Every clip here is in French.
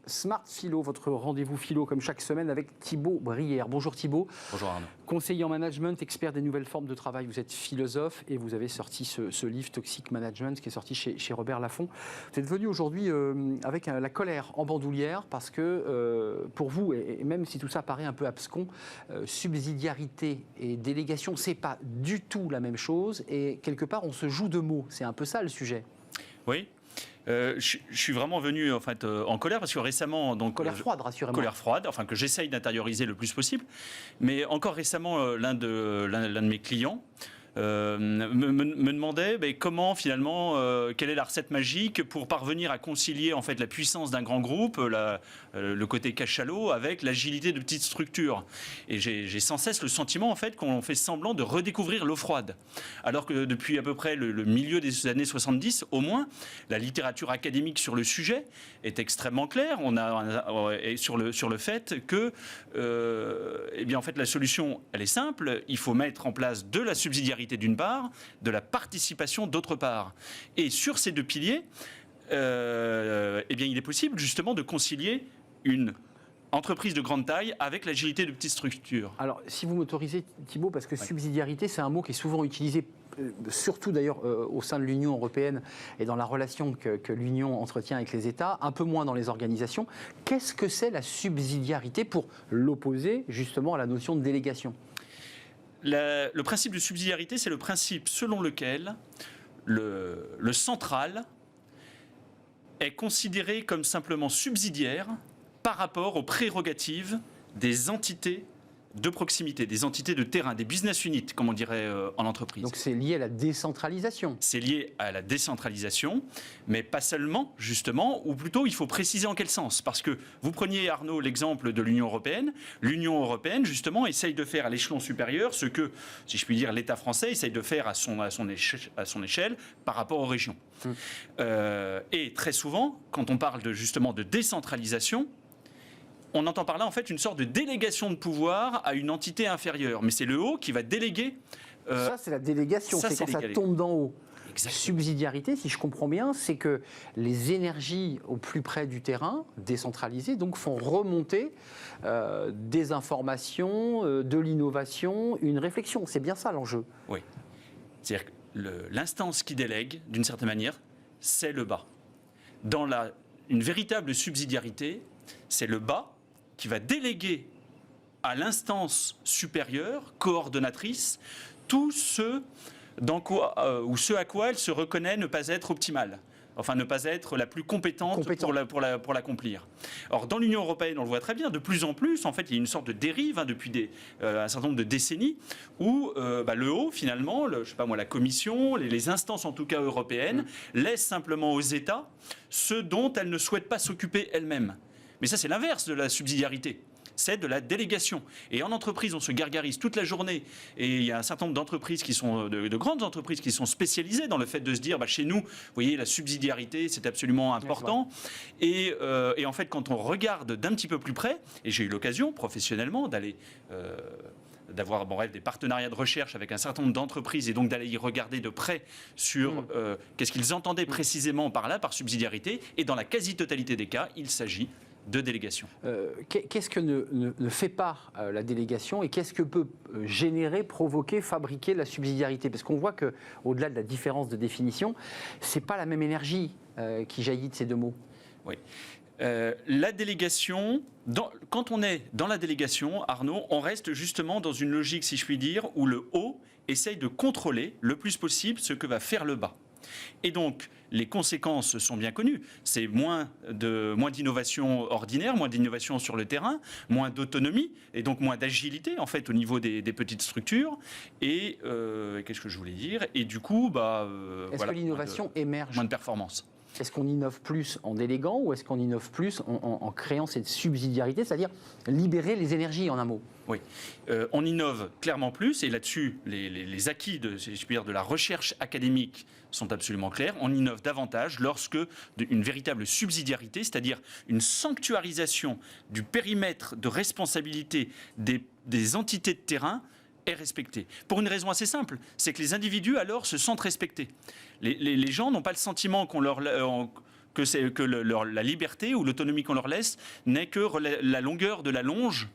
Smart Philo, votre rendez-vous philo comme chaque semaine avec Thibaut Brière. Bonjour Thibaut. Bonjour Arnaud. Conseiller en management, expert des nouvelles formes de travail. Vous êtes philosophe et vous avez sorti ce livre Toxic Management qui est sorti chez Robert Laffont. Vous êtes venu aujourd'hui avec la colère en bandoulière parce que pour vous, et même si tout ça paraît un peu abscon, subsidiarité et délégation, c'est pas du tout la même chose et quelque part on se joue de mots. C'est un peu ça le sujet. Oui. Je suis vraiment venu en colère parce que récemment... Colère froide, rassurez-moi. Colère froide, que j'essaye d'intérioriser le plus possible. Mais encore récemment, l'un de mes clients me demandait comment finalement, quelle est la recette magique pour parvenir à concilier en fait la puissance d'un grand groupe, le côté cachalot avec l'agilité de petites structures. Et j'ai sans cesse le sentiment en fait qu'on fait semblant de redécouvrir l'eau froide. Alors que depuis à peu près le milieu des années 70, au moins, la littérature académique sur le sujet est extrêmement claire. Sur le fait que en fait, la solution, elle est simple. Il faut mettre en place de la subsidiarité d'une part, de la participation d'autre part. Et sur ces deux piliers, il est possible justement de concilier une entreprise de grande taille avec l'agilité de petites structures. Alors, si vous m'autorisez, Thibaut, parce que subsidiarité, c'est un mot qui est souvent utilisé, surtout d'ailleurs au sein de l'Union européenne et dans la relation que l'Union entretient avec les États, un peu moins dans les organisations. Qu'est-ce que c'est la subsidiarité pour l'opposer justement à la notion de délégation ? Le principe de subsidiarité, c'est le principe selon lequel le central est considéré comme simplement subsidiaire par rapport aux prérogatives des entités de proximité, des entités de terrain, des business units, comme on dirait en entreprise. Donc c'est lié à la décentralisation. C'est lié à la décentralisation, mais pas seulement, justement, ou plutôt il faut préciser en quel sens. Parce que vous preniez, Arnaud, l'exemple de l'Union européenne. L'Union européenne, justement, essaye de faire à l'échelon supérieur ce que, si je puis dire, l'État français essaye de faire à son échelle par rapport aux régions. Et très souvent, quand on parle justement de décentralisation, on entend par là en fait une sorte de délégation de pouvoir à une entité inférieure. Mais c'est le haut qui va déléguer. Ça, c'est la délégation, c'est quand ça tombe d'en haut. Exactement. Subsidiarité, si je comprends bien, c'est que les énergies au plus près du terrain, décentralisées, donc font remonter des informations, de l'innovation, une réflexion. C'est bien ça l'enjeu. Oui. C'est-à-dire que l'instance qui délègue, d'une certaine manière, c'est le bas. Dans une véritable subsidiarité, c'est le bas qui va déléguer à l'instance supérieure, coordonnatrice, tout ce à quoi elle se reconnaît ne pas être optimale. Enfin, ne pas être la plus compétente. Pour l'accomplir. Or, dans l'Union européenne, on le voit très bien, de plus en plus, en fait, il y a une sorte de dérive depuis un certain nombre de décennies où le haut, finalement, la Commission, les instances en tout cas européennes, laissent simplement aux États ce dont elles ne souhaitent pas s'occuper elles-mêmes. Mais ça, c'est l'inverse de la subsidiarité. C'est de la délégation. Et en entreprise, on se gargarise toute la journée. Et il y a un certain nombre d'entreprises qui sont, de grandes entreprises qui sont spécialisées dans le fait de se dire, chez nous, vous voyez, la subsidiarité, c'est absolument important. Et en fait, quand on regarde d'un petit peu plus près, et j'ai eu l'occasion professionnellement d'avoir des partenariats de recherche avec un certain nombre d'entreprises et donc d'aller y regarder de près sur qu'est-ce qu'ils entendaient précisément par là, par subsidiarité. Et dans la quasi-totalité des cas, il s'agit de délégation. Qu'est-ce que ne fait pas la délégation et qu'est-ce que peut générer, provoquer, fabriquer la subsidiarité ? Parce qu'on voit qu'au-delà de la différence de définition, ce n'est pas la même énergie qui jaillit de ces deux mots. Oui. La délégation, quand on est dans la délégation, Arnaud, on reste justement dans une logique, si je puis dire, où le haut essaye de contrôler le plus possible ce que va faire le bas. Et donc, les conséquences sont bien connues. C'est moins d'innovation ordinaire, moins d'innovation sur le terrain, moins d'autonomie et donc moins d'agilité en fait au niveau des petites structures. Et qu'est-ce que je voulais dire ? Et du coup, est-ce que l'innovation émerge ? Moins de performance. Est-ce qu'on innove plus en déléguant ou est-ce qu'on innove plus en créant cette subsidiarité, c'est-à-dire libérer les énergies en un mot ? Oui, on innove clairement plus et là-dessus, les acquis de la recherche académique sont absolument clairs. On innove davantage lorsque une véritable subsidiarité, c'est-à-dire une sanctuarisation du périmètre de responsabilité des entités de terrain, est respectée. Pour une raison assez simple, c'est que les individus alors se sentent respectés. Les gens n'ont pas le sentiment la liberté ou l'autonomie qu'on leur laisse n'est que la longueur de la longe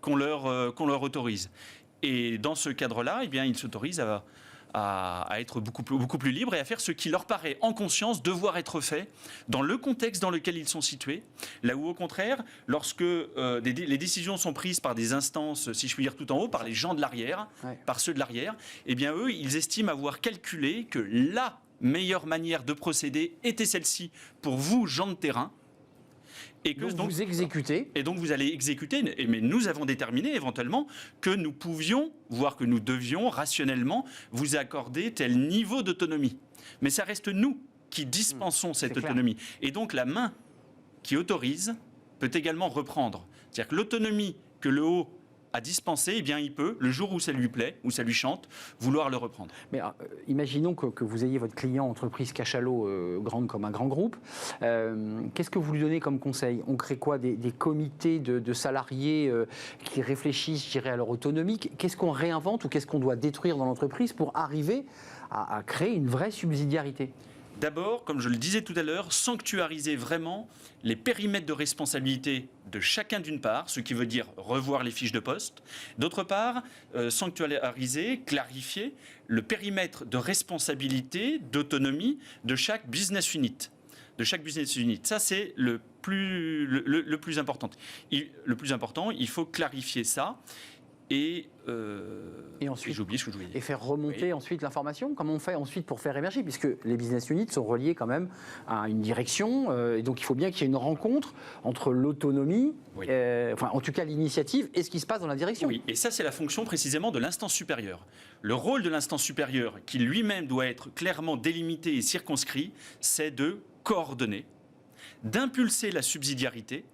qu'on leur autorise. Et dans ce cadre-là, eh bien, ils s'autorisent à être beaucoup plus libres et à faire ce qui leur paraît en conscience devoir être fait dans le contexte dans lequel ils sont situés. Là où, au contraire, lorsque les décisions sont prises par des instances, si je puis dire, tout en haut, par les gens de l'arrière, par ceux de l'arrière, eh bien, eux, ils estiment avoir calculé que la meilleure manière de procéder était celle-ci pour vous, gens de terrain. Et que donc vous exécutez. Et donc vous allez exécuter. Mais nous avons déterminé éventuellement que nous pouvions, voire que nous devions rationnellement vous accorder tel niveau d'autonomie. Mais ça reste nous qui dispensons cette autonomie. Et donc la main qui autorise peut également reprendre. C'est-à-dire que l'autonomie que le haut a dispensé, eh bien, il peut, le jour où ça lui plaît, où ça lui chante, vouloir le reprendre. Mais imaginons que vous ayez votre client, entreprise cachalot, grande comme un grand groupe. Qu'est-ce que vous lui donnez comme conseil? On crée quoi? Des comités de salariés qui réfléchissent, je dirais, à leur autonomie. Qu'est-ce qu'on réinvente ou qu'est-ce qu'on doit détruire dans l'entreprise pour arriver à créer une vraie subsidiarité? D'abord, comme je le disais tout à l'heure, sanctuariser vraiment les périmètres de responsabilité de chacun d'une part, ce qui veut dire revoir les fiches de poste. D'autre part, sanctuariser, clarifier le périmètre de responsabilité, d'autonomie de chaque business unit. Ça, c'est le plus important. Le plus important, il faut clarifier ça. Et ensuite, j'ai oublié ce que je voulais dire. Et faire remonter ensuite l'information. Comment on fait ensuite pour faire émerger? Puisque les business units sont reliés quand même à une direction. Et donc il faut bien qu'il y ait une rencontre entre l'autonomie, en tout cas l'initiative, et ce qui se passe dans la direction. Oui, et ça c'est la fonction précisément de l'instance supérieure. Le rôle de l'instance supérieure, qui lui-même doit être clairement délimité et circonscrit, c'est de coordonner, d'impulser la subsidiarité,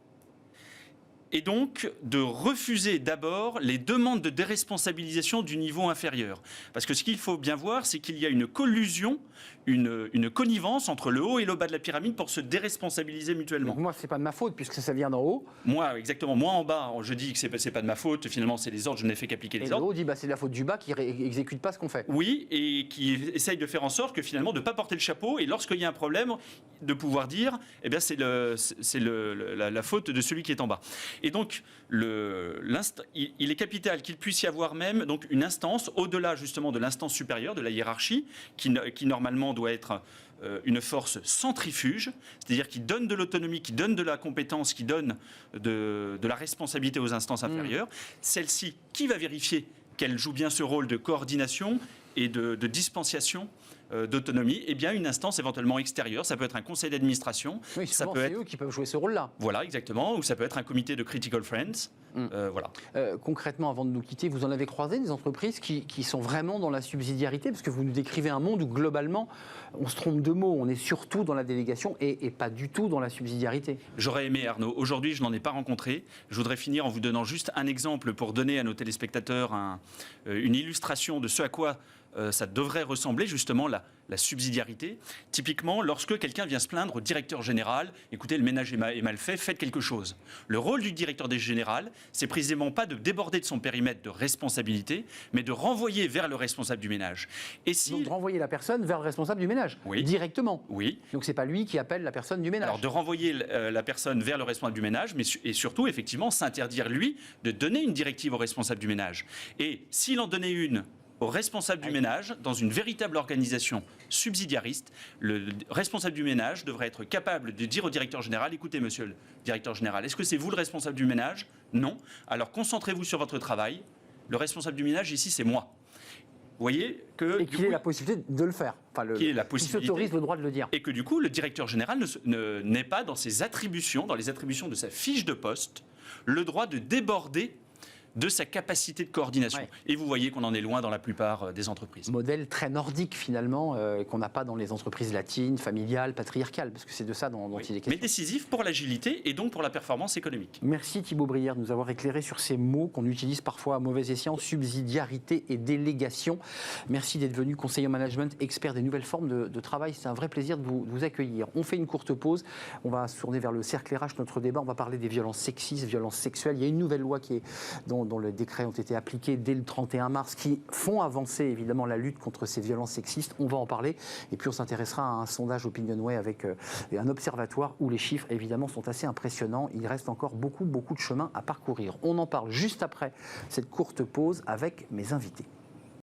et donc de refuser d'abord les demandes de déresponsabilisation du niveau inférieur. Parce que ce qu'il faut bien voir, c'est qu'il y a une collusion, une connivence entre le haut et le bas de la pyramide pour se déresponsabiliser mutuellement. Donc moi, c'est pas de ma faute puisque ça vient d'en haut. Moi, exactement. Moi, en bas, je dis que c'est pas de ma faute. Finalement, c'est les ordres. Je n'ai fait qu'appliquer les ordres. Et le haut dit c'est de la faute du bas qui exécute pas ce qu'on fait. Oui, et qui essaye de faire en sorte que finalement de ne pas porter le chapeau et lorsqu'il y a un problème, de pouvoir dire, eh bien, c'est la faute de celui qui est en bas. Et donc, il est capital qu'il puisse y avoir même donc une instance au-delà justement de l'instance supérieure, de la hiérarchie, qui normalement doit être une force centrifuge, c'est-à-dire qui donne de l'autonomie, qui donne de la compétence, qui donne de la responsabilité aux instances inférieures. Celle-ci, qui va vérifier qu'elle joue bien ce rôle de coordination et de dispensation d'autonomie, eh bien une instance éventuellement extérieure, ça peut être un conseil d'administration. Oui, ça peut être eux qui peuvent jouer ce rôle-là. Voilà, exactement, ou ça peut être un comité de critical friends. Voilà. Concrètement, avant de nous quitter, vous en avez croisé des entreprises qui sont vraiment dans la subsidiarité, parce que vous nous décrivez un monde où globalement, on se trompe de mots, on est surtout dans la délégation et pas du tout dans la subsidiarité. J'aurais aimé, Arnaud. Aujourd'hui, je n'en ai pas rencontré. Je voudrais finir en vous donnant juste un exemple pour donner à nos téléspectateurs une illustration de ce à quoi ça devrait ressembler justement la subsidiarité. Typiquement, lorsque quelqu'un vient se plaindre au directeur général, écoutez, le ménage est mal fait, faites quelque chose. Le rôle du directeur général, c'est précisément pas de déborder de son périmètre de responsabilité, mais de renvoyer vers le responsable du ménage. Donc de renvoyer la personne vers le responsable du ménage, directement. Oui. Donc c'est pas lui qui appelle la personne du ménage. Alors de renvoyer la personne vers le responsable du ménage, et surtout, effectivement, s'interdire, lui, de donner une directive au responsable du ménage. Et s'il en donnait une au responsable du ménage, dans une véritable organisation subsidiariste, le responsable du ménage devrait être capable de dire au directeur général, écoutez monsieur le directeur général, est-ce que c'est vous le responsable du ménage? Non. Alors concentrez-vous sur votre travail. Le responsable du ménage ici, c'est moi. Vous voyez que... Et qu'il ait la possibilité de le faire. Qu'il s'autorise le droit de le dire. Et que du coup, le directeur général n'ait pas dans ses attributions, dans les attributions de sa fiche de poste, le droit de déborder de sa capacité de coordination. Ouais. Et vous voyez qu'on en est loin dans la plupart des entreprises. Modèle très nordique finalement, qu'on n'a pas dans les entreprises latines, familiales, patriarcales, parce que c'est de ça dont il est question. Mais décisif pour l'agilité et donc pour la performance économique. Merci Thibaut Brière de nous avoir éclairé sur ces mots qu'on utilise parfois à mauvais escient, subsidiarité et délégation. Merci d'être venu conseiller en management, expert des nouvelles formes de travail. C'est un vrai plaisir de vous accueillir. On fait une courte pause. On va se tourner vers le cercle RH, notre débat. On va parler des violences sexistes, violences sexuelles. Il y a une nouvelle loi qui est dans dont les décrets ont été appliqués dès le 31 mars, qui font avancer évidemment la lutte contre ces violences sexistes. On va en parler. Et puis on s'intéressera à un sondage Opinionway avec un observatoire où les chiffres évidemment sont assez impressionnants. Il reste encore beaucoup de chemin à parcourir. On en parle juste après cette courte pause avec mes invités.